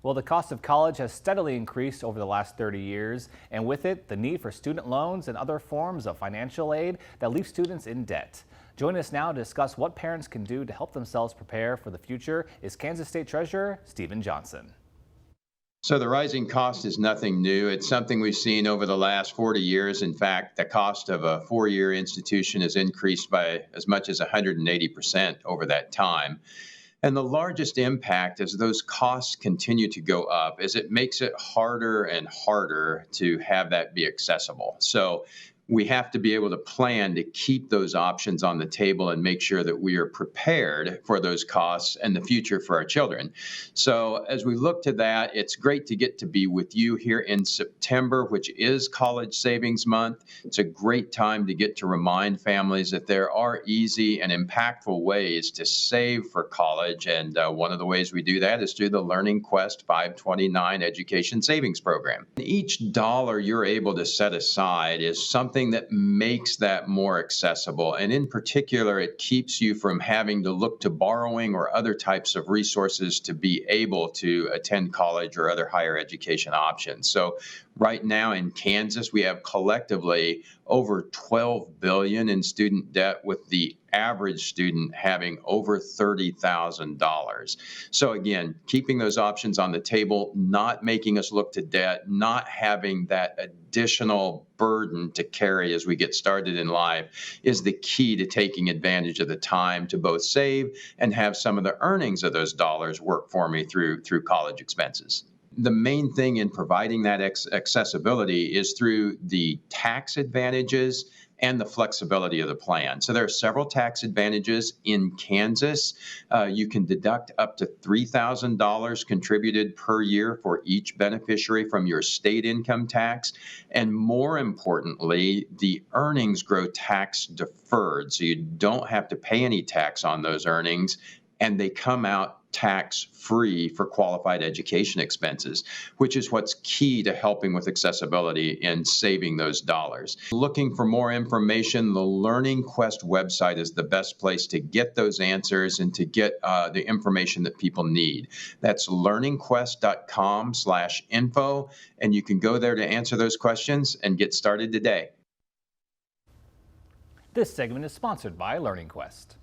Well, the cost of college has steadily increased over the last 30 years, and with it, the need for student loans and other forms of financial aid that leave students in debt. Joining us now to discuss what parents can do to help themselves prepare for the future is Kansas State Treasurer Stephen Johnson. So the rising cost is nothing new. It's something we've seen over the last 40 years. In fact, the cost of a four-year institution has increased by as much as 180% over that time. And the largest impact as those costs continue to go up is it makes it harder and harder to have that be accessible. So we have to be able to plan to keep those options on the table and make sure that we are prepared for those costs and the future for our children. So as we look to that, it's great to get to be with you here in September, which is College Savings Month. It's a great time to get to remind families that there are easy and impactful ways to save for college. And one of the ways we do that is through the Learning Quest 529 Education Savings Program. Each dollar you're able to set aside is something that makes that more accessible. And in particular, it keeps you from having to look to borrowing or other types of resources to be able to attend college or other higher education options. So right now in Kansas, we have collectively over $12 billion in student debt, with the average student having over $30,000. So again, keeping those options on the table, not making us look to debt, not having that additional burden to carry as we get started in life is the key to taking advantage of the time to both save and have some of the earnings of those dollars work for me through college expenses. The main thing in providing that accessibility is through the tax advantages and the flexibility of the plan. So there are several tax advantages in Kansas. You can deduct up to $3,000 contributed per year for each beneficiary from your state income tax. And more importantly, the earnings grow tax deferred. So you don't have to pay any tax on those earnings, and they come out tax-free for qualified education expenses, which is what's key to helping with accessibility and saving those dollars. Looking for more information, the Learning Quest website is the best place to get those answers and to get the information that people need. That's learningquest.com/info, and you can go there to answer those questions and get started today. This segment is sponsored by Learning Quest.